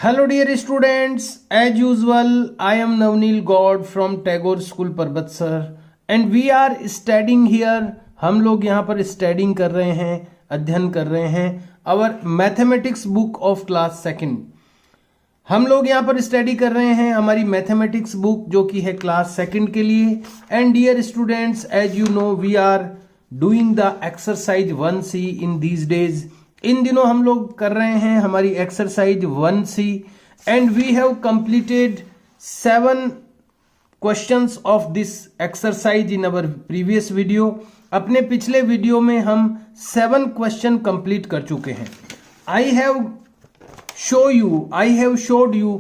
Hello dear students, as usual I am Navneel God from Tagore School Parbatsar and we are studying here. हम लोग यहाँ पर studying कर रहे हैं, अध्ययन कर रहे हैं our mathematics book of class second. हम लोग यहाँ पर स्टडी कर रहे हैं हमारी मैथमेटिक्स बुक जो कि है क्लास सेकंड के लिए। And dear students, as you know we are doing the exercise 1C in these days. इन दिनों हम लोग कर रहे हैं हमारी exercise 1C and we have completed 7 questions of this exercise in our previous video. अपने पिछले वीडियो में हम 7 क्वेश्चन कंप्लीट कर चुके हैं। I have showed you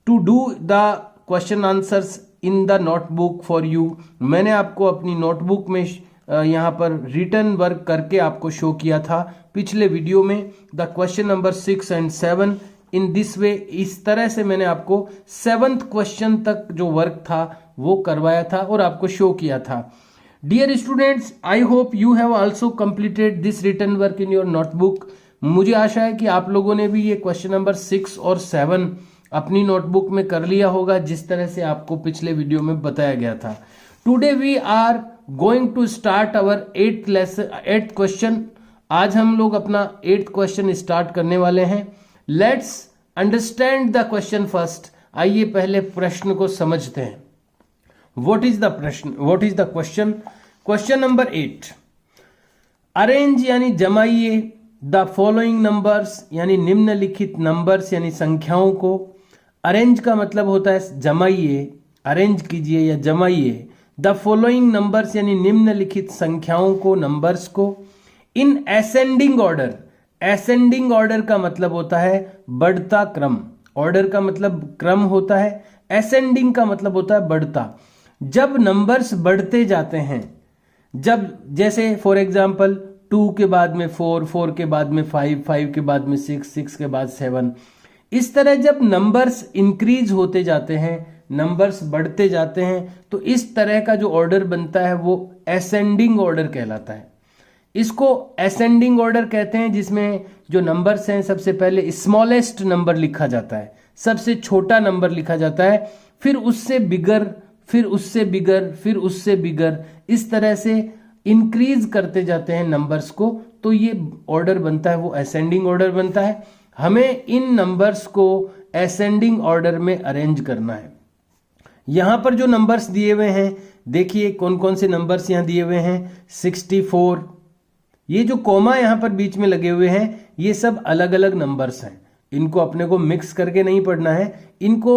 to do the question answers in the notebook for you। मैंने आपको अपनी नोटबुक में यहाँ पर रिटर्न वर्क करके आपको शो किया था पिछले वीडियो में। The question number 6 and 7 in this way, इस तरह से मैंने आपको 7th क्वेश्चन तक जो वर्क था वो करवाया था और आपको शो किया था। Dear students, I hope you have also completed this return work in your notebook. मुझे आशा है कि आप लोगों ने भी ये क्वेश्चन नंबर 6 और 7 अपनी नोटबुक में कर लिया होगा जिस तरह से आपको पिछले वीडियो में बताया गया था। Today we are going to start our 8th question. आज हम लोग अपना 8th क्वेश्चन स्टार्ट करने वाले हैं। Let's understand the question first. आइए पहले प्रश्न को समझते हैं। What is the question? Question number 8, arrange यानी जमाइए द फॉलोइंग नंबर्स यानी निम्नलिखित नंबर्स यानी संख्याओं को। अरेंज का मतलब होता है जमाइए, अरेंज कीजिए या जमाइए। द फॉलोइंग नंबर्स यानी निम्नलिखित संख्याओं को, नंबर्स को। In ascending order, ascending order का मतलब होता है बढ़ता क्रम। ऑर्डर का मतलब क्रम होता है, असेंडिंग का मतलब होता है बढ़ता। जब नंबर्स बढ़ते जाते हैं, जब जैसे फॉर एग्जाम्पल 2 के बाद में 4, 4 के बाद में 5, 5 के बाद में 6, 6 के बाद 7, इस तरह जब नंबर्स इंक्रीज होते जाते हैं, नंबर्स बढ़ते जाते हैं, तो इस तरह का जो ऑर्डर बनता है वो असेंडिंग ऑर्डर कहलाता है। इसको असेंडिंग ऑर्डर कहते हैं जिसमें जो नंबर्स हैं सबसे पहले स्मॉलेस्ट नंबर लिखा जाता है, सबसे छोटा नंबर लिखा जाता है, फिर उससे बिगर, फिर उससे बिगर, फिर उससे बिगर, इस तरह से इंक्रीज करते जाते हैं नंबर्स को। तो ये ऑर्डर बनता है वो असेंडिंग ऑर्डर बनता है। हमें इन नंबर्स को असेंडिंग ऑर्डर में अरेंज करना है। यहां पर जो नंबर्स दिए हुए हैं, देखिए कौन कौन से नंबर्स यहां दिए हुए हैं। 64, ये जो कॉमा यहां पर बीच में लगे हुए हैं ये सब अलग अलग नंबर्स हैं, इनको अपने को मिक्स करके नहीं पढ़ना है। इनको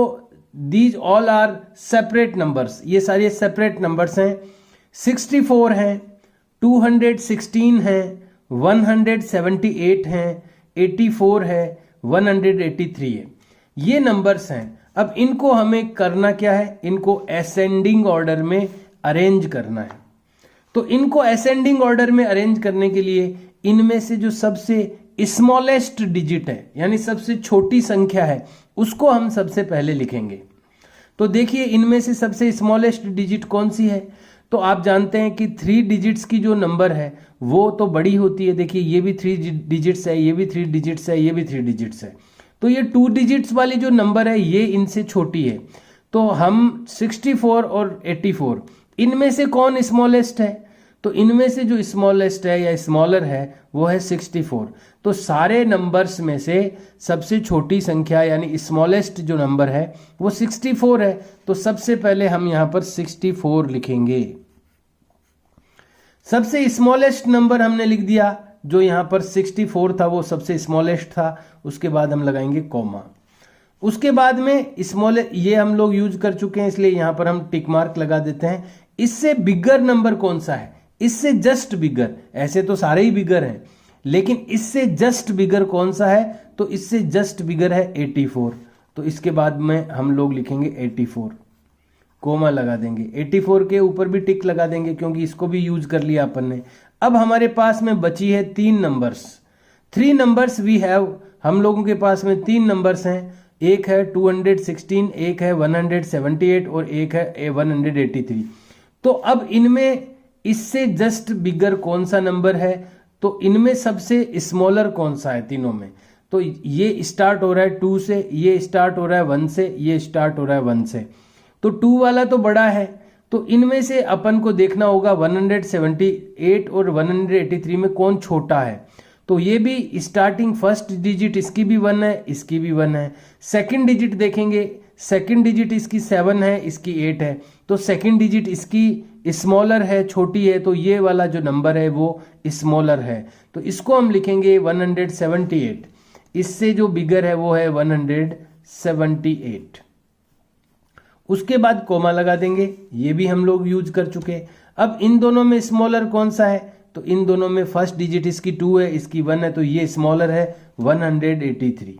these all are separate numbers, ये सारे सेपरेट नंबर्स हैं। 64 हैं, 216 है, 178 है, 84 है, 183 है, ये नंबर्स हैं। अब इनको हमें करना क्या है? इनको असेंडिंग ऑर्डर में अरेंज करना है। तो इनको असेंडिंग ऑर्डर में अरेंज करने के लिए इनमें से जो सबसे स्मॉलेस्ट डिजिट है यानी सबसे छोटी संख्या है उसको हम सबसे पहले लिखेंगे। तो देखिए इनमें से सबसे स्मॉलेस्ट डिजिट कौन सी है? तो आप जानते हैं कि 3 डिजिट्स की जो नंबर है वो तो बड़ी होती है। देखिए ये भी 3 डिजिट्स है, ये भी 3 डिजिट्स है, ये भी 3 डिजिट्स है। तो ये 2 डिजिट्स वाली जो नंबर है ये इनसे छोटी है। तो हम 64 और 84 इनमें से कौन स्मॉलेस्ट है? तो इनमें से जो स्मॉलेस्ट है या स्मॉलर है वो है 64। तो सारे नंबर्स में से सबसे छोटी संख्या यानी स्मॉलेस्ट जो नंबर है वो 64 है। तो सबसे पहले हम यहां पर 64 लिखेंगे। सबसे स्मॉलेस्ट नंबर हमने लिख दिया, जो यहां पर 64 था वो सबसे स्मॉलेस्ट था। उसके बाद हम लगाएंगे कॉमा। उसके बाद में स्मॉल, ये हम लोग यूज कर चुके हैं इसलिए यहां पर हम टिक मार्क लगा देते हैं। इससे बिगर नंबर कौन सा है? इससे जस्ट बिगर, ऐसे तो सारे ही बिगर हैं लेकिन इससे जस्ट बिगर कौन सा है? तो इससे जस्ट बिगर है 84। तो इसके बाद में हम लोग लिखेंगे 84, कोमा लगा देंगे। 84 के ऊपर भी टिक लगा देंगे क्योंकि इसको भी यूज कर लिया अपन ने। अब हमारे पास में बची है 3 नंबर्स। 3 नंबर्स वी हैव, हम लोगों के पास में 3 नंबर्स हैं। एक है 216, एक है 178 और एक है 183। तो अब इनमें इससे जस्ट बिगर कौन सा नंबर है? तो इनमें सबसे स्मॉलर कौन सा है तीनों में? तो ये स्टार्ट हो रहा है 2 से, ये स्टार्ट हो रहा है 1 से, ये स्टार्ट हो रहा है 1 से, तो 2 वाला तो बड़ा है। तो इनमें से अपन को देखना होगा 178 और 183 में कौन छोटा है। तो ये भी स्टार्टिंग फर्स्ट डिजिट इसकी भी 1 है, इसकी भी 1 है। सेकंड डिजिट देखेंगे, सेकंड डिजिट इसकी 7 है, इसकी 8 है, तो सेकंड डिजिट इसकी स्मॉलर है, छोटी है, तो ये वाला जो नंबर है वो स्मॉलर है, तो इसको हम लिखेंगे 178। इससे जो बिगर है वो है 178। उसके बाद कोमा लगा देंगे, ये भी हम लोग यूज कर चुके। अब इन दोनों में स्मॉलर कौन सा है, तो इन दोनों में फर्स्ट डिजिट इसकी 2 है, इसकी 1 है, तो ये स्मॉलर है 183।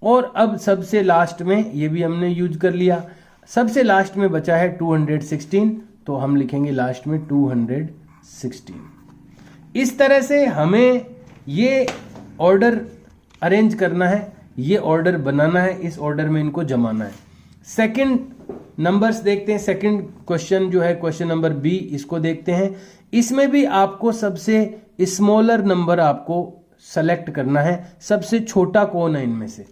और अब सबसे लास्ट में ये भी हमने यूज कर लिया, सबसे लास्ट में बचा है 216, तो हम लिखेंगे लास्ट में 216। इस तरह से हमें ये ऑर्डर अरेंज करना है, ये ऑर्डर बनाना है, इस ऑर्डर में इनको जमाना है। सेकंड नंबर्स देखते हैं, सेकंड क्वेश्चन जो है क्वेश्चन नंबर बी, इसको देखते हैं। इसमें भी आपको सबसे स्मॉलर नंबर आपको सेलेक्ट करना है, सबसे छोटा कौन है इनमें से।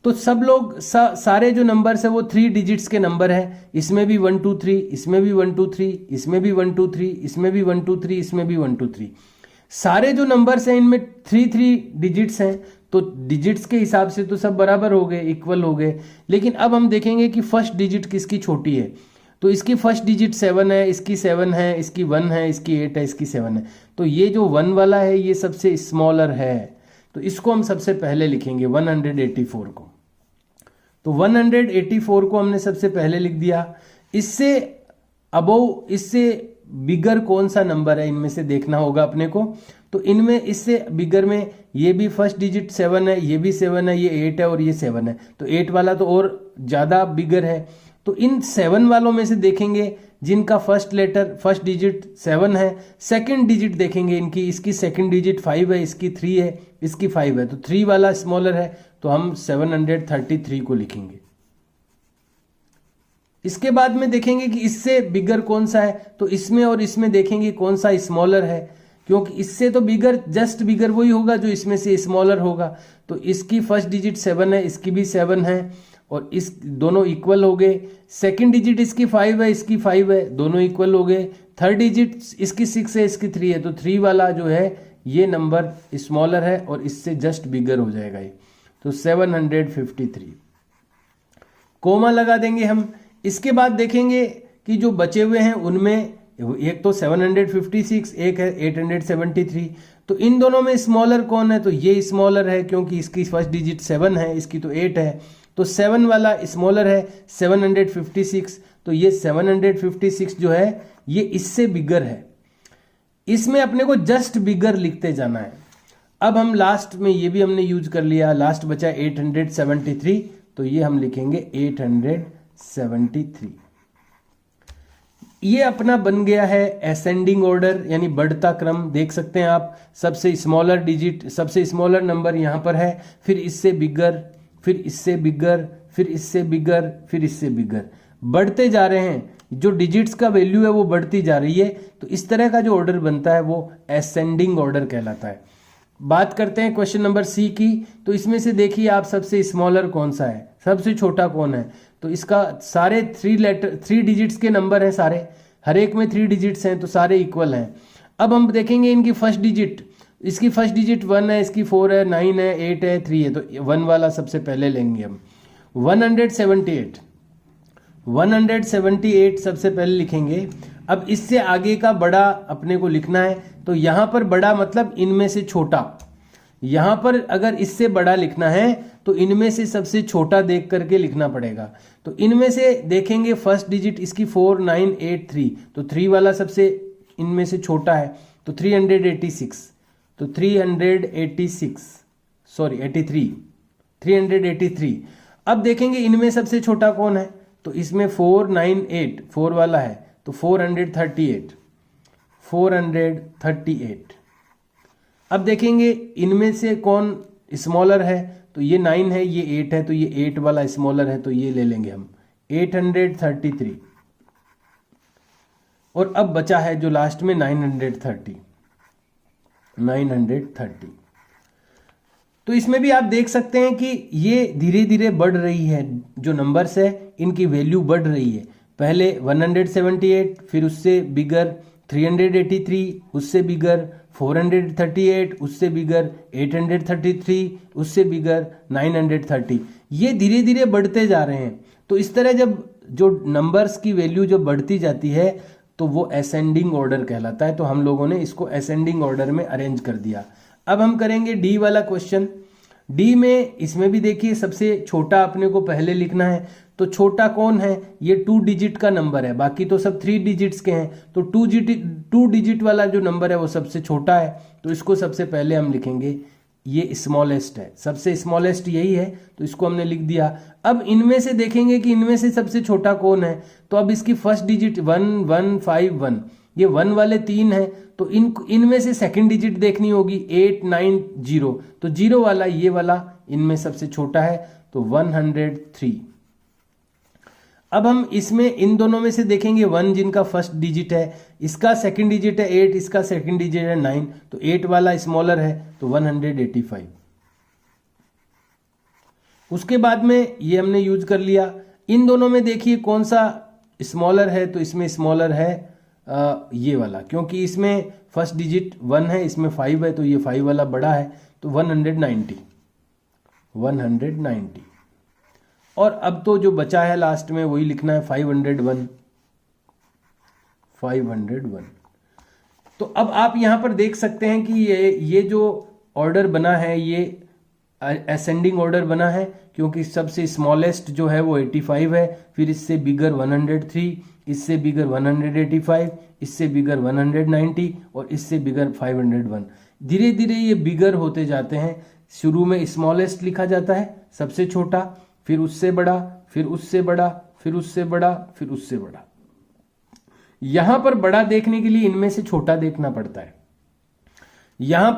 तो सब लोग सारे जो नंबर्स है वो 3 डिजिट्स के नंबर है, इसमें भी 1 2 3, इसमें भी 1 2 3, इसमें भी 1 2 3, इसमें भी 1 2 3, इसमें भी 1 2 3। सारे जो नंबर्स हैं इनमें 3 डिजिट्स हैं, तो डिजिट्स के हिसाब से तो सब बराबर हो गए, इक्वल हो गए। लेकिन अब हम देखेंगे कि फर्स्ट डिजिट किसकी छोटी है, तो इसकी फर्स्ट डिजिट 7 है, इसकी 7 है, इसकी 1 है, इसकी 8 है, इसकी 7 है, तो ये जो 1 वाला है ये सबसे स्मॉलर है, तो इसको हम सबसे पहले लिखेंगे 184 को। तो 184 को हमने सबसे पहले लिख दिया। इससे अबोव, इससे बिगर कौन सा नंबर है इनमें से देखना होगा अपने को। तो इनमें इससे बिगर में ये भी फर्स्ट डिजिट 7 है, ये भी 7 है, ये 8 है और ये 7 है, तो 8 वाला तो और ज़्यादा बिगर है। तो इन 7 वालों में से देखेंगे जिनका फर्स्ट डिजिट 7 है, सेकंड डिजिट देखेंगे इनकी, इसकी सेकंड डिजिट 5 है, इसकी 3 है, इसकी 5 है, तो 3 वाला स्मॉलर है, तो हम 733 को लिखेंगे। इसके बाद में देखेंगे कि इससे बिगर कौन सा है, तो इसमें और इसमें देखेंगे कौन सा स्मॉलर है, क्योंकि इससे तो बिगर, जस्ट बिगर वही होगा जो इसमें से स्मॉलर होगा। तो इसकी फर्स्ट डिजिट 7 है, इसकी भी 7 है, और इस दोनों इक्वल हो गए। सेकंड डिजिट इसकी 5 है, इसकी 5 है, दोनों इक्वल हो गए। थर्ड डिजिट इसकी 6 है, इसकी 3 है, तो 3 वाला जो है ये नंबर स्मॉलर है और इससे जस्ट बिगर हो जाएगा ये, तो 753। कोमा लगा देंगे हम। इसके बाद देखेंगे कि जो बचे हुए हैं उनमें एक तो 756, एक है 873, तो इन दोनों में स्मॉलर कौन है, तो ये स्मॉलर है क्योंकि इसकी फर्स्ट डिजिट 7 है, इसकी तो 8 है, तो 7 वाला स्मॉलर है 756, तो ये 756 जो है ये इससे बिगर है। इसमें अपने को जस्ट बिगर लिखते जाना है। अब हम लास्ट में ये भी हमने यूज कर लिया, लास्ट बचा 873, तो ये हम लिखेंगे 873। ये अपना बन गया है असेंडिंग ऑर्डर, यानी बढ़ता क्रम। देख सकते हैं आप, सबसे स्मॉलर डिजिट, सबसे स्मॉलर नंबर यहाँ पर है, फिर इससे बिगर, फिर इससे बिगर, फिर इससे बिगर, फिर इससे बिगर, बढ़ते जा रहे हैं। जो डिजिट्स का वैल्यू है वो बढ़ती जा रही है, तो इस तरह का जो ऑर्डर बनता है वो असेंडिंग ऑर्डर कहलाता है। बात करते हैं क्वेश्चन नंबर सी की। तो इसमें से देखिए आप, सबसे स्मॉलर कौन सा है, सबसे छोटा कौन है, तो इसका सारे 3 डिजिट्स के नंबर हैं सारे, हर एक में 3 डिजिट्स हैं, तो सारे इक्वल हैं। अब हम देखेंगे इनकी फर्स्ट डिजिट, इसकी फर्स्ट डिजिट 1 है, इसकी 4 है, 9 है, 8 है, 3 है, तो 1 वाला सबसे पहले लेंगे हम। 178 सबसे पहले लिखेंगे। अब इससे आगे का बड़ा अपने को लिखना है, तो यहां पर बड़ा मतलब इनमें से छोटा। यहां पर अगर इससे बड़ा लिखना है तो इनमें से सबसे छोटा देख करके लिखना पड़ेगा। तो इनमें से देखेंगे फर्स्ट डिजिट इसकी 4 9 8 3, तो 3 वाला सबसे इनमें से छोटा है, तो 386, तो 383। अब देखेंगे इनमें सबसे छोटा कौन है, तो इसमें 4 9 8 4 वाला है, तो 438। अब देखेंगे इनमें से कौन स्मॉलर है, तो ये 9 है, ये 8 है, तो ये 8 वाला स्मॉलर है, तो ये ले लेंगे हम 833। और अब बचा है जो लास्ट में 930। 930। तो इसमें भी आप देख सकते हैं कि ये धीरे धीरे बढ़ रही है, जो नंबर्स है इनकी वैल्यू बढ़ रही है। पहले 178, फिर उससे बिगर 383, उससे बिगर 438, उससे बिगर 833, उससे बिगर 930। ये धीरे धीरे बढ़ते जा रहे हैं। तो इस तरह जब जो नंबर्स की वैल्यू जब बढ़ती जाती है तो वो असेंडिंग ऑर्डर कहलाता है। तो हम लोगों ने इसको असेंडिंग ऑर्डर में अरेंज कर दिया। अब हम करेंगे डी वाला क्वेश्चन। डी में इसमें भी देखिए सबसे छोटा अपने को पहले लिखना है। तो छोटा कौन है? ये 2 डिजिट का नंबर है, बाकी तो सब 3 डिजिट्स के हैं। तो 2 डिजिट वाला जो नंबर है वो सबसे छोटा है, तो इसको सबसे पहले हम लिखेंगे। ये स्मॉलेस्ट है, सबसे स्मॉलेस्ट यही है, तो इसको हमने लिख दिया। अब इनमें से देखेंगे कि इनमें से सबसे छोटा कौन है। तो अब इसकी फर्स्ट डिजिट 1151, ये 1 वाले 3 है, तो इनमें से सेकंड डिजिट देखनी होगी 890। तो 0 वाला ये वाला इनमें सबसे छोटा है, तो 103। अब हम इसमें इन दोनों में से देखेंगे 1 जिनका फर्स्ट डिजिट है, इसका सेकंड डिजिट है 8, इसका सेकंड डिजिट है 9, तो 8 वाला स्मॉलर है, तो 185। उसके बाद में ये हमने यूज कर लिया। इन दोनों में देखिए कौन सा स्मॉलर है, तो इसमें स्मॉलर है ये वाला, क्योंकि इसमें फर्स्ट डिजिट 1 है, इसमें 5 है, तो ये 5 वाला बड़ा है, तो 190। और अब तो जो बचा है लास्ट में वही लिखना है 501। तो अब आप यहां पर देख सकते हैं कि ये जो ऑर्डर बना है ये असेंडिंग ऑर्डर बना है, क्योंकि सबसे स्मॉलेस्ट जो है वो 85 है, फिर इससे बिगर 103, इससे बिगर 185, इससे बिगर 190 और इससे बिगर 501। धीरे धीरे ये बिगर होते जाते हैं। शुरू में स्मॉलेस्ट लिखा जाता है, सबसे छोटा, फिर उससे बड़ा, फिर उससे बड़ा, फिर उससे बड़ा, फिर उससे बड़ा। यहां पर बड़ा देखने के लिए इनमें से छोटा देखना पड़ता है। यहां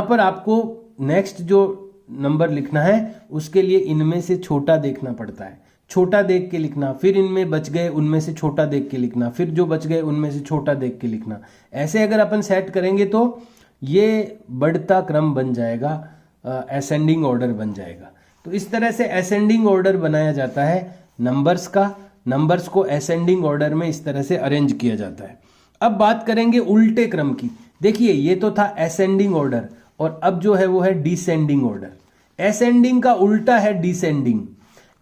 पर आपको नेक्स्ट जो नंबर लिखना है उसके लिए इनमें से छोटा देखना पड़ता है। छोटा देख के लिखना, फिर इनमें बच गए उनमें से छोटा देख के लिखना, फिर जो बच गए उनमें से छोटा देख के लिखना। ऐसे अगर अपन सेट करेंगे तो ये बढ़ता क्रम बन जाएगा, असेंडिंग ऑर्डर बन जाएगा। तो इस तरह से असेंडिंग ऑर्डर बनाया जाता है नंबर्स का। नंबर्स को असेंडिंग ऑर्डर में इस तरह से अरेंज किया जाता है। अब बात करेंगे उल्टे क्रम की। देखिए ये तो था असेंडिंग ऑर्डर, और अब जो है वो है डिसेंडिंग ऑर्डर। असेंडिंग का उल्टा है डिसेंडिंग।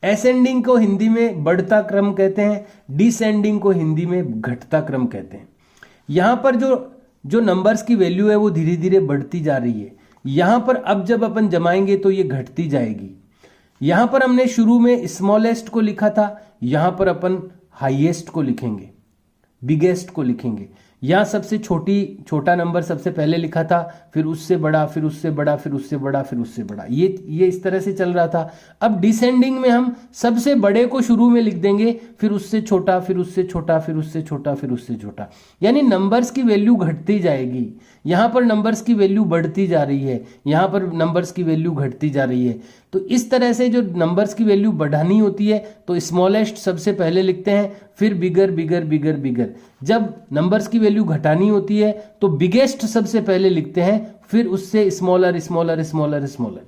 असेंडिंग को हिंदी में बढ़ता क्रम कहते हैं, डिसेंडिंग को हिंदी में घटता क्रम कहते हैं। यहां पर जो नंबर्स की वैल्यू है वो धीरे धीरे बढ़ती जा रही है। यहां पर अब जब अपन जमाएंगे तो ये घटती जाएगी। यहां पर हमने शुरू में स्मॉलेस्ट को लिखा था, यहां पर अपन हाईएस्ट को लिखेंगे, बिगेस्ट को लिखेंगे। यहां सबसे छोटा नंबर सबसे पहले लिखा था, फिर उससे बड़ा, फिर उससे बड़ा, फिर उससे बड़ा, फिर उससे बड़ा। ये इस तरह से चल रहा था। अब डिसेंडिंग में हम सबसे बड़े को शुरू में लिख देंगे, फिर उससे छोटा, फिर उससे छोटा, फिर उससे छोटा, फिर उससे छोटा। यानी नंबर्स की वैल्यू घटती जाएगी। यहां पर नंबर्स की वैल्यू बढ़ती जा रही है, यहां पर नंबर्स की वैल्यू घटती जा रही है। तो इस तरह से जो नंबर्स की वैल्यू बढ़ानी होती है तो स्मॉलेस्ट सबसे पहले लिखते हैं, फिर बिगर बिगर बिगर बिगर। जब नंबर्स की वैल्यू घटानी होती है तो बिगेस्ट सबसे पहले लिखते हैं, फिर उससे स्मॉलर स्मॉलर स्मॉलर स्मॉलर।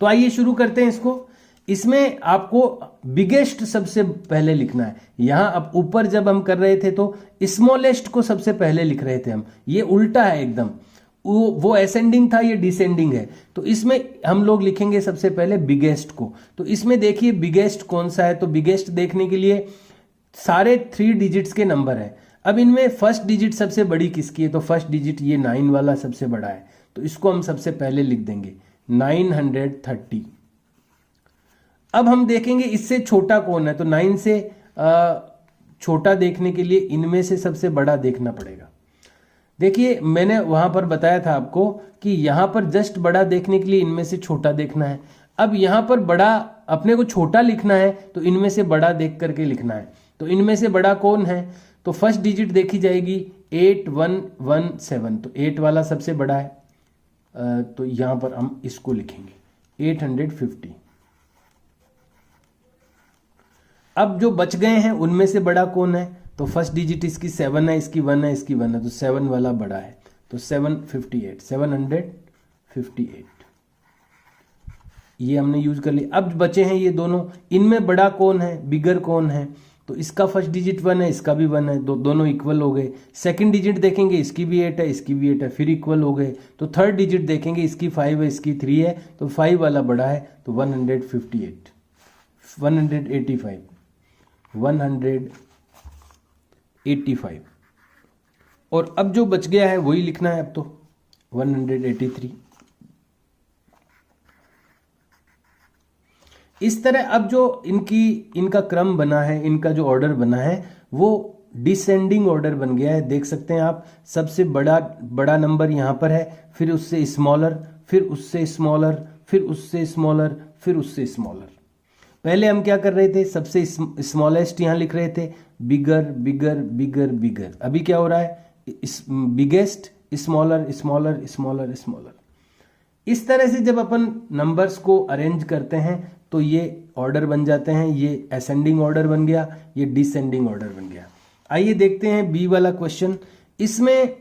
तो आइए शुरू करते हैं इसको। इसमें आपको बिगेस्ट सबसे पहले लिखना है। यहां अब ऊपर जब हम कर रहे थे तो स्मॉलेस्ट को सबसे पहले लिख रहे थे हम, ये उल्टा है एकदम। वो असेंडिंग था, ये डिसेंडिंग है। तो इसमें हम लोग लिखेंगे सबसे पहले बिगेस्ट को। तो इसमें देखिए बिगेस्ट कौन सा है, तो बिगेस्ट देखने के लिए सारे 3 डिजिट्स के नंबर है। अब इनमें फर्स्ट डिजिट सबसे बड़ी किसकी है, तो फर्स्ट डिजिट ये 9 वाला सबसे बड़ा है, तो इसको हम सबसे पहले लिख देंगे 930। अब हम देखेंगे इससे छोटा कौन है, तो 9 से छोटा देखने के लिए इनमें से सबसे बड़ा देखना पड़ेगा। देखिए मैंने वहां पर बताया था आपको कि यहां पर जस्ट बड़ा देखने के लिए इनमें से छोटा देखना है। अब यहां पर बड़ा अपने को छोटा लिखना है तो इनमें से बड़ा देख करके लिखना है। तो इनमें से बड़ा कौन है, तो फर्स्ट डिजिट देखी जाएगी 8117, तो 8 वाला सबसे बड़ा है। तो यहां पर हम इसको लिखेंगे 850। अब जो बच गए हैं उनमें से बड़ा कौन है, तो फर्स्ट डिजिट इसकी 7 है, इसकी 1 है, इसकी 1 है, तो 7 वाला बड़ा है, तो 758, 758 ये हमने यूज कर लिया। अब बचे हैं ये दोनों, इनमें बड़ा कौन है, बिगर कौन है, तो इसका फर्स्ट डिजिट 1 है, इसका भी 1 है, दोनों इक्वल हो गए। सेकंड डिजिट देखेंगे, इसकी भी 8 है, इसकी भी 8 है, फिर इक्वल हो गए। तो थर्ड डिजिट देखेंगे, इसकी 5 है, इसकी 3 है, तो 5 वाला बड़ा है, तो 158, 185, 185। और अब जो बच गया है वही लिखना है अब तो, 183। इस तरह अब जो इनका क्रम बना है, इनका जो ऑर्डर बना है वो डिसेंडिंग ऑर्डर बन गया है। देख सकते हैं आप, सबसे बड़ा नंबर यहाँ पर है, फिर उससे स्मॉलर, फिर उससे स्मॉलर, फिर उससे स्मॉलर, फिर उससे स्मॉलर। पहले हम क्या कर रहे थे, सबसे स्मॉलेस्ट यहाँ लिख रहे थे, बिगर बिगर बिगर बिगर। अभी क्या हो रहा है, biggest, smaller smaller smaller smaller. इस तरह से जब अपन नंबर्स को अरेंज करते हैं तो ये ऑर्डर बन जाते हैं। ये असेंडिंग ऑर्डर बन गया, ये डिसेंडिंग ऑर्डर बन गया। आइए देखते हैं बी वाला क्वेश्चन। इसमें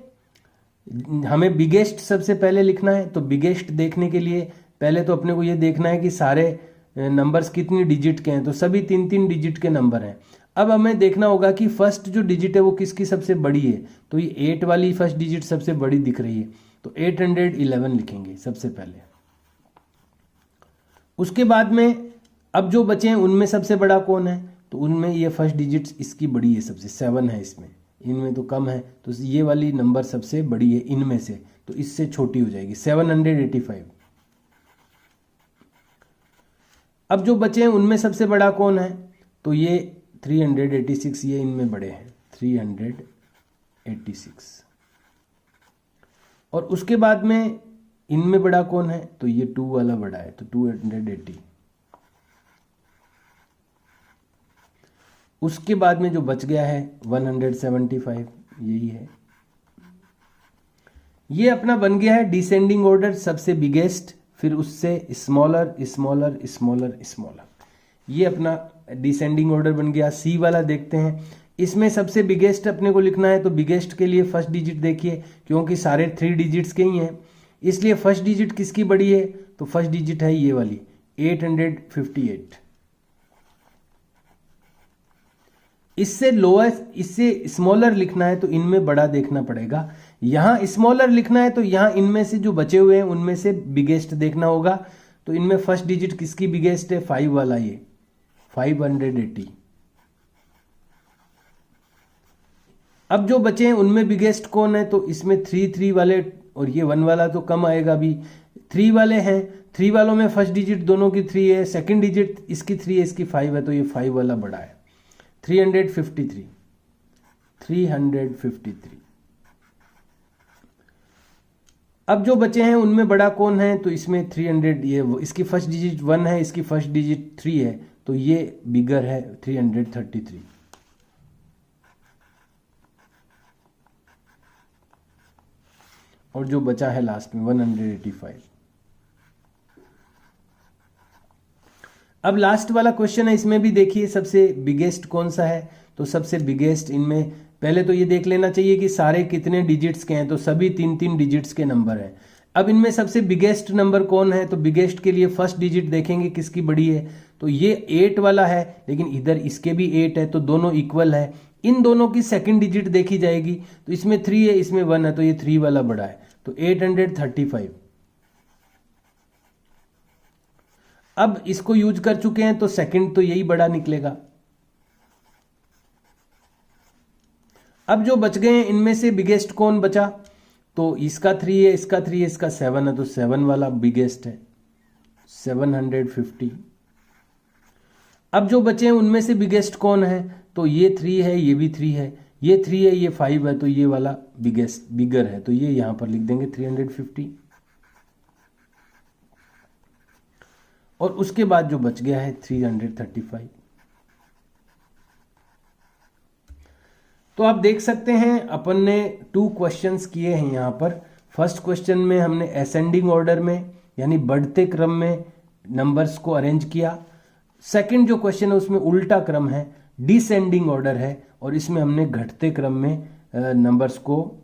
हमें बिगेस्ट सबसे पहले लिखना है, तो बिगेस्ट देखने के लिए पहले तो अपने को ये देखना है कि सारे नंबर्स कितनी डिजिट के हैं, तो सभी 3-3 डिजिट के नंबर हैं। अब हमें देखना होगा कि फर्स्ट जो डिजिट है वो किसकी सबसे बड़ी है, तो ये 8 वाली फर्स्ट डिजिट सबसे बड़ी दिख रही है, तो 811 लिखेंगे सबसे पहले। उसके बाद में अब जो बचे हैं उनमें सबसे बड़ा कौन है, तो उनमें ये फर्स्ट डिजिट इसकी बड़ी है, सबसे 7 है इसमें, इनमें तो कम है, तो ये वाली नंबर सबसे बड़ी है इनमें से, तो इससे छोटी हो जाएगी 785। अब जो बचे हैं उनमें सबसे बड़ा कौन है, तो ये 386, ये इनमें बड़े हैं 386। और उसके बाद में इनमें बड़ा कौन है, तो ये 2 वाला बड़ा है, तो 280। उसके बाद में जो बच गया है 175, यही है। ये अपना बन गया है डिसेंडिंग ऑर्डर, सबसे बिगेस्ट, फिर उससे स्मॉलर स्मॉलर स्मॉलर स्मॉलर, ये अपना डिसेंडिंग ऑर्डर बन गया। सी वाला देखते हैं, इसमें सबसे बिगेस्ट अपने को लिखना है, तो बिगेस्ट के लिए फर्स्ट डिजिट देखिए, क्योंकि सारे 3 डिजिट्स के ही हैं, इसलिए फर्स्ट डिजिट किसकी बड़ी है, तो फर्स्ट डिजिट है ये वाली 858। इससे लोएस्ट, इससे स्मॉलर लिखना है तो इनमें बड़ा देखना पड़ेगा। यहां स्मॉलर लिखना है तो यहां इनमें से जो बचे हुए हैं उनमें से बिगेस्ट देखना होगा, तो इनमें फर्स्ट डिजिट किसकी बिगेस्ट है, 5 वाला, ये 580। अब जो बचे हैं उनमें बिगेस्ट कौन है, तो इसमें 3 वाले, और ये 1 वाला तो कम आएगा अभी, 3 वाले हैं। 3 वालों में फर्स्ट डिजिट दोनों की 3 है, सेकंड डिजिट इसकी 3 है, इसकी 5 है, तो ये 5 वाला बड़ा है, 353। अब जो बचे हैं उनमें बड़ा कौन है, तो इसमें 300, ये इसकी फर्स्ट डिजिट 1 है, इसकी फर्स्ट डिजिट 3 है, तो ये बिगर है 333। और जो बचा है लास्ट में 185। अब लास्ट वाला क्वेश्चन है, इसमें भी देखिए सबसे बिगेस्ट कौन सा है, तो सबसे बिगेस्ट इनमें पहले तो ये देख लेना चाहिए कि सारे कितने डिजिट्स के हैं, तो सभी 3-3 डिजिट्स के नंबर हैं। अब इनमें सबसे बिगेस्ट नंबर कौन है, तो बिगेस्ट के लिए फर्स्ट डिजिट देखेंगे किसकी बड़ी है, तो ये 8 वाला है, लेकिन इधर इसके भी 8 है, तो दोनों इक्वल है। इन दोनों की सेकंड डिजिट देखी जाएगी, तो इसमें 3 है, इसमें 1 है, तो ये 3 वाला बड़ा है, तो 835। अब इसको यूज कर चुके हैं तो सेकंड तो यही बड़ा निकलेगा। अब जो बच गए हैं इनमें से बिगेस्ट कौन बचा, तो इसका 3 है, इसका 3 है, इसका 7 है, तो 7 वाला बिगेस्ट है, 750। अब जो बचे हैं उनमें से बिगेस्ट कौन है, तो ये 3 है, ये भी 3 है, ये 3 है, ये 5 है, तो ये वाला बिगेस्ट बिगर है, तो ये यहां पर लिख देंगे 350। और उसके बाद जो बच गया है 335। तो आप देख सकते हैं अपन ने 2 क्वेश्चंस किए हैं यहाँ पर। फर्स्ट क्वेश्चन में हमने असेंडिंग ऑर्डर में यानी बढ़ते क्रम में नंबर्स को अरेंज किया। सेकंड जो क्वेश्चन है उसमें उल्टा क्रम है, डिसेंडिंग ऑर्डर है, और इसमें हमने घटते क्रम में नंबर्स को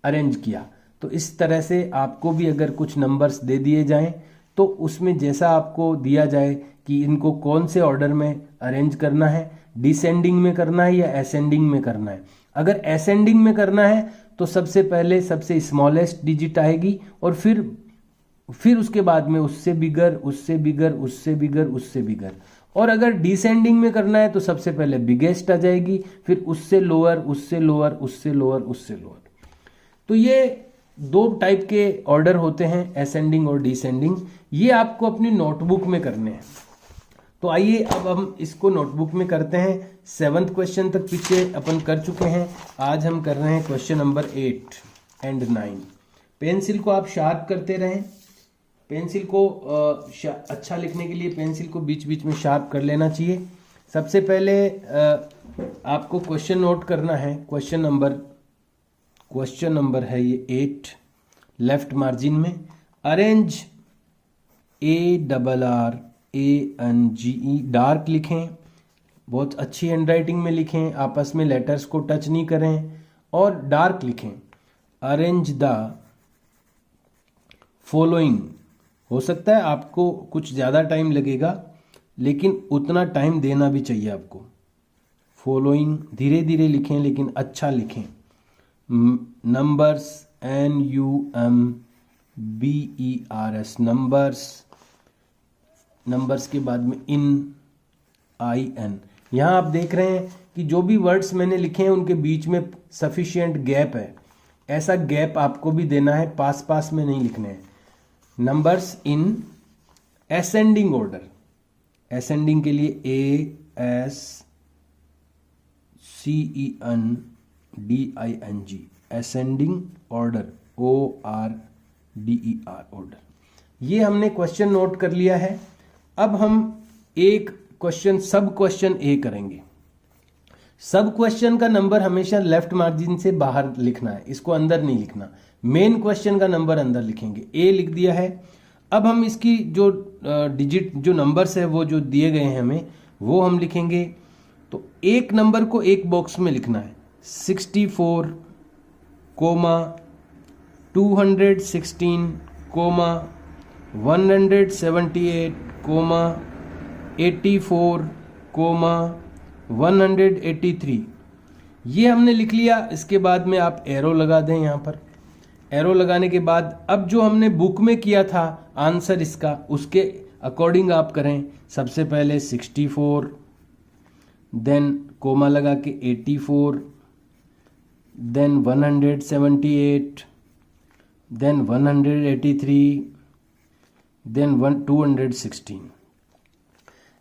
अरेंज किया। तो इस तरह से आपको भी अगर कुछ नंबर्स दे दिए जाएं तो उसमें जैसा आपको दिया जाए कि इनको कौन से ऑर्डर में अरेंज करना है, डिसेंडिंग में करना है या असेंडिंग में करना है। अगर असेंडिंग में करना है तो सबसे पहले सबसे स्मॉलेस्ट डिजिट आएगी और फिर उसके बाद में उससे बिगर, उससे बिगर, उससे बिगर, उससे बिगर। और अगर डिसेंडिंग में करना है तो सबसे पहले बिगेस्ट आ जाएगी, फिर उससे लोअर, उससे लोअर, उससे लोअर, उससे लोअर। तो ये दो टाइप के ऑर्डर होते हैं, असेंडिंग और डिसेंडिंग। ये आपको अपनी नोटबुक में करने हैं। तो आइए अब हम इसको नोटबुक में करते हैं। 7th क्वेश्चन तक पीछे अपन कर चुके हैं। आज हम कर रहे हैं क्वेश्चन नंबर 8 एंड 9। पेंसिल को आप शार्प करते रहें। पेंसिल को अच्छा लिखने के लिए पेंसिल को बीच बीच में शार्प कर लेना चाहिए। सबसे पहले आपको क्वेश्चन नोट करना है। क्वेश्चन नंबर है ये 8, लेफ्ट मार्जिन में अरेंज ARRANGE, डार्क लिखें, बहुत अच्छी हैंडराइटिंग में लिखें, आपस में लेटर्स को टच नहीं करें और डार्क लिखें। Arrange the following. हो सकता है आपको कुछ ज़्यादा टाइम लगेगा लेकिन उतना टाइम देना भी चाहिए आपको। फॉलोइंग धीरे धीरे लिखें लेकिन अच्छा लिखें। नंबर्स NUMBERS, नंबर्स के बाद में IN। यहाँ आप देख रहे हैं कि जो भी वर्ड्स मैंने लिखे हैं उनके बीच में सफिशिएंट गैप है। ऐसा गैप आपको भी देना है, पास पास में नहीं लिखने हैं। Numbers in ascending order. Ascending के लिए ASCENDING, ascending order, ORDER, order. ये हमने क्वेश्चन नोट कर लिया है। अब हम एक क्वेश्चन, सब क्वेश्चन ए करेंगे। सब क्वेश्चन का नंबर हमेशा लेफ्ट मार्जिन से बाहर लिखना है, इसको अंदर नहीं लिखना। मेन क्वेश्चन का नंबर अंदर लिखेंगे। ए लिख दिया है। अब हम इसकी जो डिजिट, जो नंबर्स है वो जो दिए गए हैं हमें, वो हम लिखेंगे। तो एक नंबर को एक बॉक्स में लिखना है। 64, 216, 178, 84, 183। ये हमने लिख लिया। इसके बाद में आप एरो लगा दें। यहाँ पर एरो लगाने के बाद अब जो हमने बुक में किया था आंसर इसका, उसके अकॉर्डिंग आप करें। सबसे पहले 64, देन कोमा लगा के 84, देन 178, देन 183, देन 216।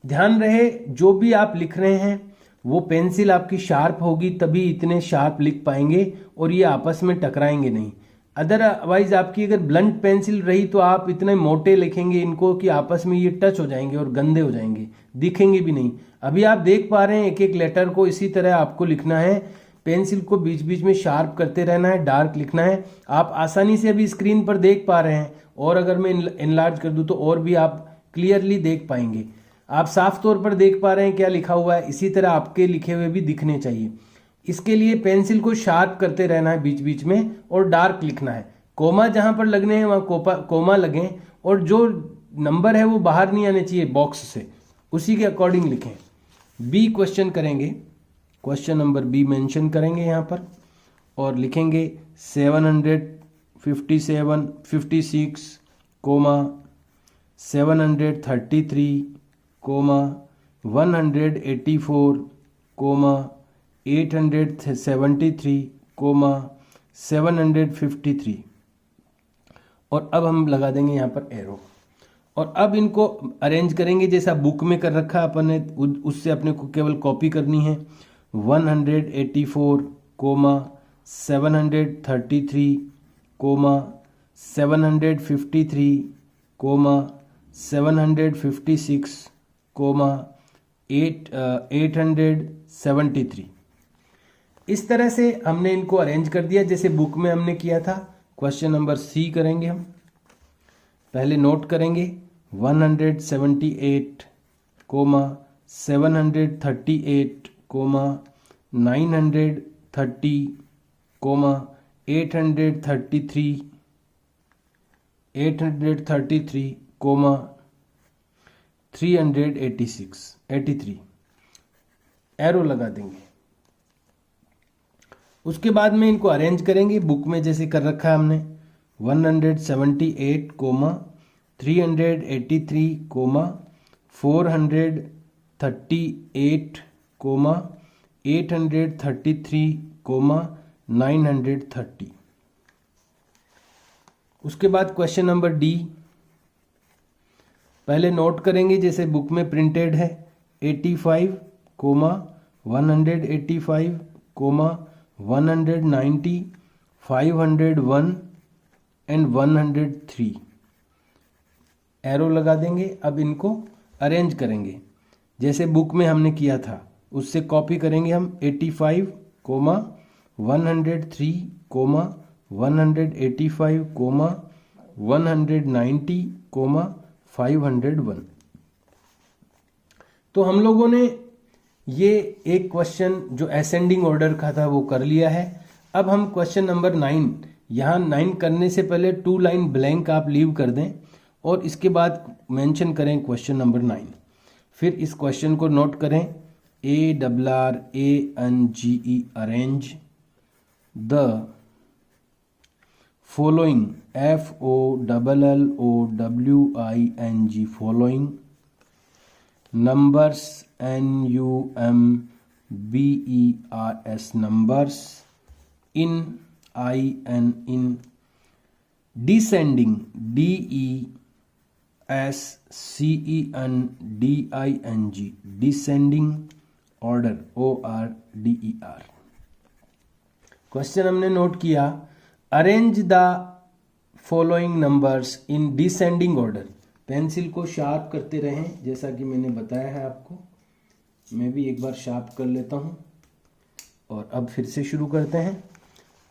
ध्यान रहे जो भी आप लिख रहे हैं वो पेंसिल आपकी शार्प होगी तभी इतने शार्प लिख पाएंगे और ये आपस में टकराएंगे नहीं। अदरवाइज आपकी अगर ब्लंट पेंसिल रही तो आप इतने मोटे लिखेंगे इनको कि आपस में ये टच हो जाएंगे और गंदे हो जाएंगे, दिखेंगे भी नहीं। अभी आप देख पा रहे हैं एक एक लेटर को इसी तरह आपको लिखना है। पेंसिल को बीच बीच में शार्प करते रहना है, डार्क लिखना है। आप आसानी से अभी स्क्रीन पर देख पा रहे हैं और अगर मैं एनलार्ज कर दूं तो और भी आप क्लियरली देख पाएंगे। आप साफ तौर पर देख पा रहे हैं क्या लिखा हुआ है, इसी तरह आपके लिखे हुए भी दिखने चाहिए। इसके लिए पेंसिल को शार्प करते रहना है बीच बीच में और डार्क लिखना है। कोमा जहां पर लगने हैं वहां कोमा लगें और जो नंबर है वो बाहर नहीं आने चाहिए बॉक्स से, उसी के अकॉर्डिंग लिखें। बी क्वेश्चन करेंगे, क्वेश्चन नंबर बी मेंशन करेंगे यहाँ पर और लिखेंगे 757, 56, 733, 184, 873, 753 और अब हम लगा देंगे यहाँ पर एरो। और अब इनको अरेंज करेंगे जैसा बुक में कर रखा अपन ने, उससे अपने को केवल कॉपी करनी है। 184, 733, 753, 756, 873। इस तरह से हमने इनको अरेंज कर दिया जैसे बुक में हमने किया था। क्वेश्चन नंबर सी करेंगे हम। पहले नोट करेंगे 178, 738, 930, 833 कोमा 383 एरो लगा देंगे। उसके बाद में इनको अरेंज करेंगे बुक में जैसे कर रखा है हमने। 178 कोमा 383 कोमा 438 कोमा 833 कोमा 930। उसके बाद क्वेश्चन नंबर डी, पहले नोट करेंगे जैसे बुक में प्रिंटेड है 85 कोमा 185 कोमा 190 501 एंड 103 एरो लगा देंगे। अब इनको अरेंज करेंगे जैसे बुक में हमने किया था, उससे कॉपी करेंगे हम 85 कोमा 103 कोमा 185 कोमा 190 कोमा 501। तो हम लोगों ने ये एक क्वेश्चन जो असेंडिंग ऑर्डर का था वो कर लिया है। अब हम क्वेश्चन नंबर 9, यहाँ 9 करने से पहले 2 लाइन ब्लैंक आप लीव कर दें और इसके बाद मेंशन करें क्वेश्चन नंबर 9। फिर इस क्वेश्चन को नोट करें ARRANGE arrange the following FOLLOWING following numbers NUMBERS numbers in descending DESCENDING descending order ORDER। Question हमने नोट किया arrange the following numbers in descending order. Pencil को शार्प करते रहें जैसा कि मैंने बताया है आपको। मैं भी एक बार शार्प कर लेता हूं और अब फिर से शुरू करते हैं।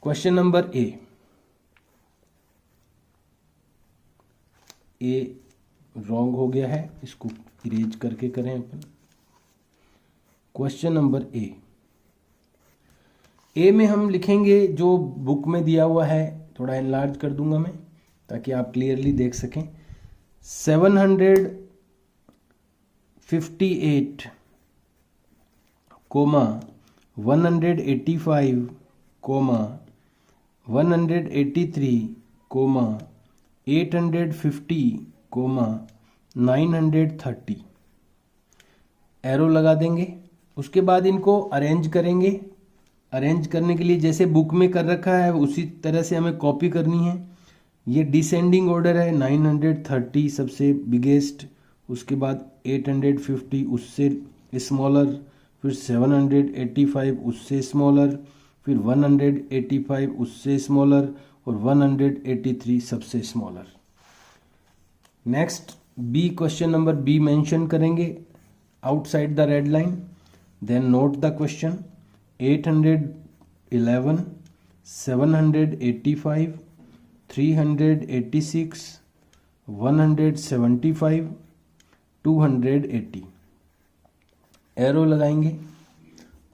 क्वेश्चन नंबर ए रॉन्ग हो गया है, इसको इरेज करके करें अपन। क्वेश्चन नंबर ए में हम लिखेंगे जो बुक में दिया हुआ है, थोड़ा एनलार्ज कर दूंगा मैं ताकि आप क्लियरली देख सकें। 758 comma 185 comma 183 comma 850 comma 930 arrow लगा देंगे। उसके बाद इनको अरेंज करेंगे। अरेंज करने के लिए जैसे बुक में कर रखा है उसी तरह से हमें कॉपी करनी है। ये डिसेंडिंग ऑर्डर है, 930 सबसे बिगेस्ट, उसके बाद 850 उससे स्मॉलर, फिर 785 उससे स्मॉलर, फिर 185 उससे स्मॉलर और 183 सबसे smaller. Next B, question number B mention करेंगे outside the red line. Then note the question 811 785 386 175 280 arrow लगाएंगे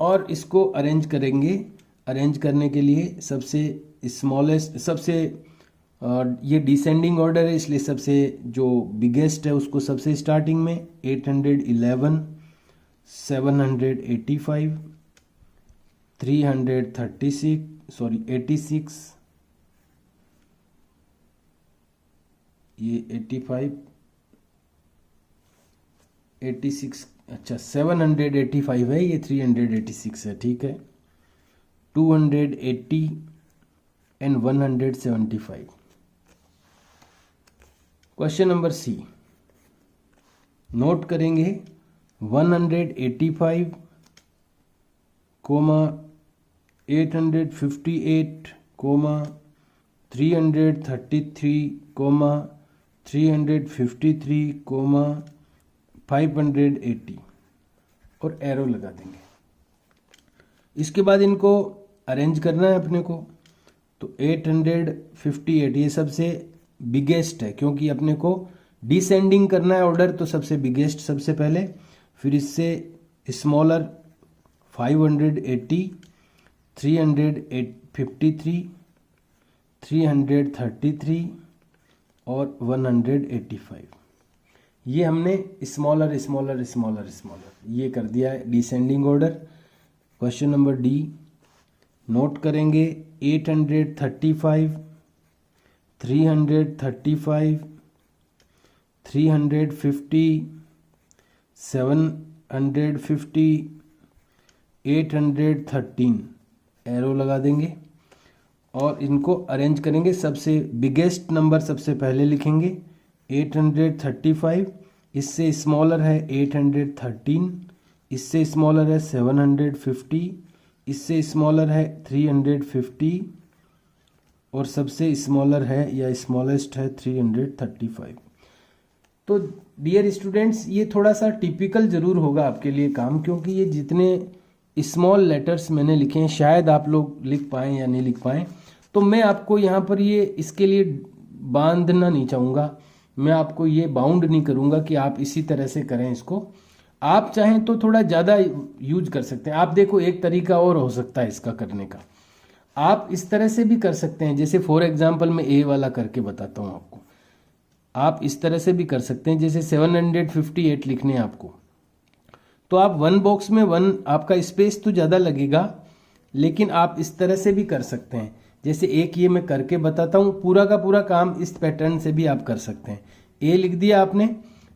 और इसको अरेंज करेंगे। अरेंज करने के लिए सबसे स्मॉलेस्ट, सबसे ये डिसेंडिंग ऑर्डर है इसलिए सबसे जो बिगेस्ट है उसको सबसे स्टार्टिंग में 811 785 86 ये 86 अच्छा 785 है, ये 386 है, ठीक है। 280 एंड 175। क्वेश्चन नंबर सी नोट करेंगे 185 कोमा 858 कोमा 333 कोमा 353 कोमा 580 और एरो लगा देंगे। इसके बाद इनको अरेंज करना है अपने को। तो 858 ये सबसे बिगेस्ट है क्योंकि अपने को डिसेंडिंग करना है ऑर्डर, तो सबसे बिगेस्ट सबसे पहले, फिर इससे स्मॉलर 580 353 333 और 185। ये हमने स्मॉलर स्मॉलर स्मॉलर स्मॉलर ये कर दिया है descending order. Question number D naught करेंगे 835, 335, 350, 750, 813 एरो लगा देंगे और इनको अरेंज करेंगे। सबसे बिगेस्ट नंबर सबसे पहले लिखेंगे 835, इससे स्मॉलर है 813, इससे स्मॉलर है 750, इससे स्मॉलर है 350 और सबसे स्मॉलर है या स्मॉलेस्ट है 335। तो डियर स्टूडेंट्स ये थोड़ा सा टिपिकल ज़रूर होगा आपके लिए काम, क्योंकि ये जितने स्मॉल लेटर्स मैंने लिखे हैं शायद आप लोग लिख पाएँ या नहीं लिख पाएँ। तो मैं आपको यहाँ पर ये इसके लिए बांधना नहीं चाहूँगा, मैं आपको ये बाउंड नहीं करूँगा कि आप इसी तरह से करें इसको। आप चाहें तो थोड़ा ज़्यादा यूज कर सकते हैं। आप देखो एक तरीका और हो सकता है इसका करने का, आप इस तरह से भी कर सकते हैं। जैसे फॉर एग्जांपल मैं ए वाला करके बताता हूँ आपको। आप इस तरह से भी कर सकते हैं, जैसे 758 लिखने हैं आपको, तो आप वन बॉक्स में वन, आपका स्पेस तो ज़्यादा लगेगा, लेकिन आप इस तरह से भी कर सकते हैं। जैसे एक ये मैं करके बताता हूँ, पूरा का पूरा काम इस पैटर्न से भी आप कर सकते हैं। ए लिख दिया आपने,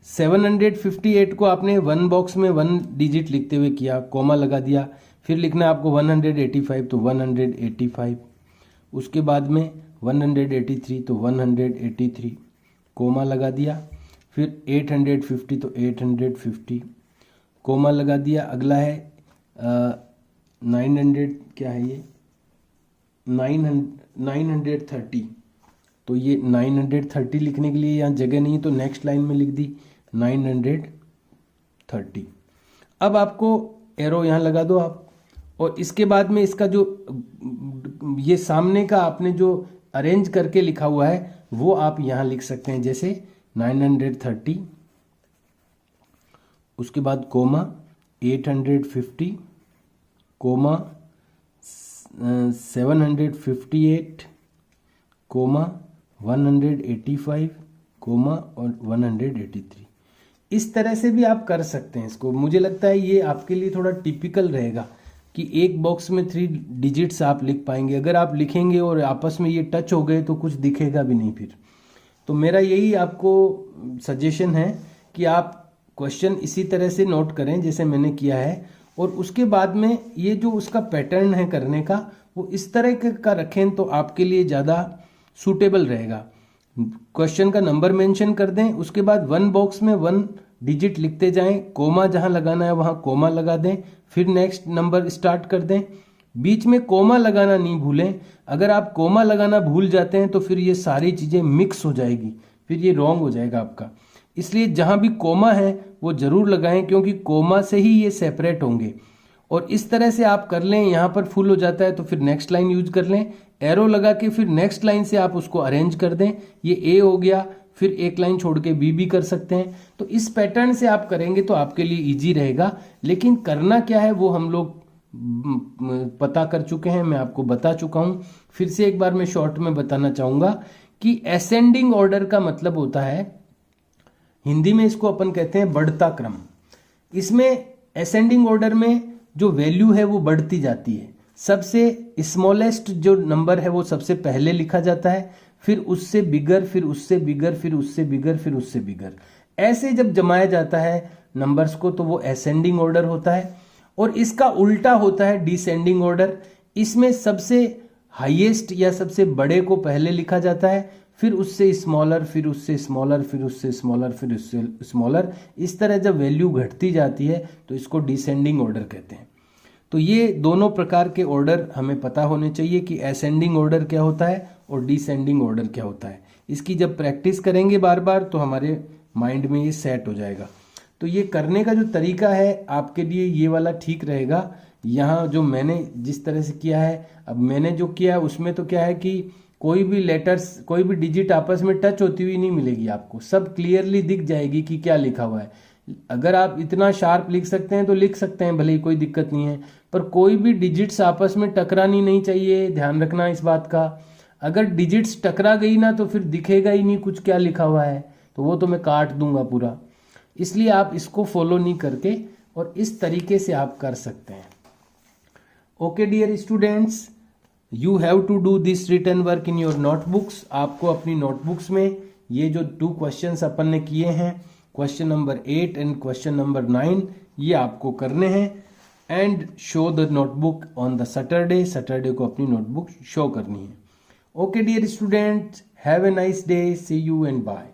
758 को आपने वन बॉक्स में वन डिजिट लिखते हुए किया, कोमा लगा दिया, फिर लिखना है आपको 185 तो 185, उसके बाद में 183 तो 183, कोमा लगा दिया, फिर 850 तो 850, कोमा लगा दिया। अगला है 900, क्या है ये 930, तो ये 930 लिखने के लिए यहाँ जगह नहीं तो नेक्स्ट लाइन में लिख दी 930। अब आपको एरो यहाँ लगा दो आप, और इसके बाद में इसका जो ये सामने का आपने जो अरेंज करके लिखा हुआ है वो आप यहाँ लिख सकते हैं, जैसे 930, उसके बाद कोमा 850, कोमा 758, कोमा 185, कोमा और 183। इस तरह से भी आप कर सकते हैं इसको। मुझे लगता है ये आपके लिए थोड़ा टिपिकल रहेगा कि एक बॉक्स में 3 डिजिट्स आप लिख पाएंगे। अगर आप लिखेंगे और आपस में ये टच हो गए तो कुछ दिखेगा भी नहीं फिर। तो मेरा यही आपको सजेशन है कि आप क्वेश्चन इसी तरह से नोट करें जैसे मैंने किया है, और उसके बाद में ये जो उसका पैटर्न है करने का वो इस तरह का रखें तो आपके लिए ज़्यादा सूटेबल रहेगा। क्वेश्चन का नंबर मेंशन कर दें, उसके बाद वन बॉक्स में वन डिजिट लिखते जाएं, कोमा जहां लगाना है वहां कोमा लगा दें, फिर नेक्स्ट नंबर स्टार्ट कर दें। बीच में कोमा लगाना नहीं भूलें, अगर आप कोमा लगाना भूल जाते हैं तो फिर ये सारी चीज़ें मिक्स हो जाएगी, फिर ये रॉन्ग हो जाएगा आपका। इसलिए जहां भी कोमा है वो जरूर लगाएं, क्योंकि कोमा से ही ये सेपरेट होंगे। और इस तरह से आप कर लें, यहाँ पर फुल हो जाता है तो फिर नेक्स्ट लाइन यूज कर लें, एरो लगा के फिर नेक्स्ट लाइन से आप उसको अरेंज कर दें। ये ए हो गया, फिर एक लाइन छोड़ के बी भी कर सकते हैं। तो इस पैटर्न से आप करेंगे तो आपके लिए इजी रहेगा। लेकिन करना क्या है वो हम लोग पता कर चुके हैं, मैं आपको बता चुका हूं। फिर से एक बार मैं शॉर्ट में बताना चाहूंगा कि असेंडिंग ऑर्डर का मतलब होता है, हिंदी में इसको अपन कहते हैं बढ़ता क्रम। इसमें असेंडिंग ऑर्डर में जो वैल्यू है वो बढ़ती जाती है। सबसे स्मॉलेस्ट जो नंबर है वो सबसे पहले लिखा जाता है, फिर उससे बिगर, फिर उससे बिगर, फिर उससे बिगर, फिर उससे बिगर। ऐसे जब जमाया जाता है नंबर्स को तो वो असेंडिंग ऑर्डर होता है। और इसका उल्टा होता है डिसेंडिंग ऑर्डर। इसमें सबसे हाईएस्ट या सबसे बड़े को पहले लिखा जाता है, फिर उससे स्मॉलर, फिर उससे स्मॉलर, फिर उससे स्मॉलर, फिर उससे स्मॉलर। इस तरह जब वैल्यू घटती जाती है तो इसको डिसेंडिंग ऑर्डर कहते हैं। तो ये दोनों प्रकार के ऑर्डर हमें पता होने चाहिए कि असेंडिंग ऑर्डर क्या होता है और डिसेंडिंग ऑर्डर क्या होता है। इसकी जब प्रैक्टिस करेंगे बार बार तो हमारे माइंड में ये सेट हो जाएगा। तो ये करने का जो तरीका है आपके लिए ये वाला ठीक रहेगा। यहाँ जो मैंने जिस तरह से किया है, अब मैंने जो किया है उसमें तो क्या है कि कोई भी लेटर्स, कोई भी डिजिट आपस में टच होती हुई नहीं मिलेगी आपको, सब क्लियरली दिख जाएगी कि क्या लिखा हुआ है। अगर आप इतना शार्प लिख सकते हैं तो लिख सकते हैं, भले ही कोई दिक्कत नहीं है, पर कोई भी डिजिट्स आपस में टकरानी नहीं चाहिए, ध्यान रखना इस बात का। अगर डिजिट्स टकरा गई ना तो फिर दिखेगा ही नहीं कुछ क्या लिखा हुआ है, तो वो तो मैं काट दूंगा पूरा। इसलिए आप इसको फॉलो नहीं करके और इस तरीके से आप कर सकते हैं। Okay dear students, you have to do this written work in your notebooks. आपको अपनी नोटबुक्स में ये जो 2 क्वेश्चंस अपन ने किए हैं, question number 8 and question number 9, ये आपको करने हैं and show the notebook on the Saturday को अपनी नोटबुक शो करनी है। Okay dear students, have a nice day, see you and bye.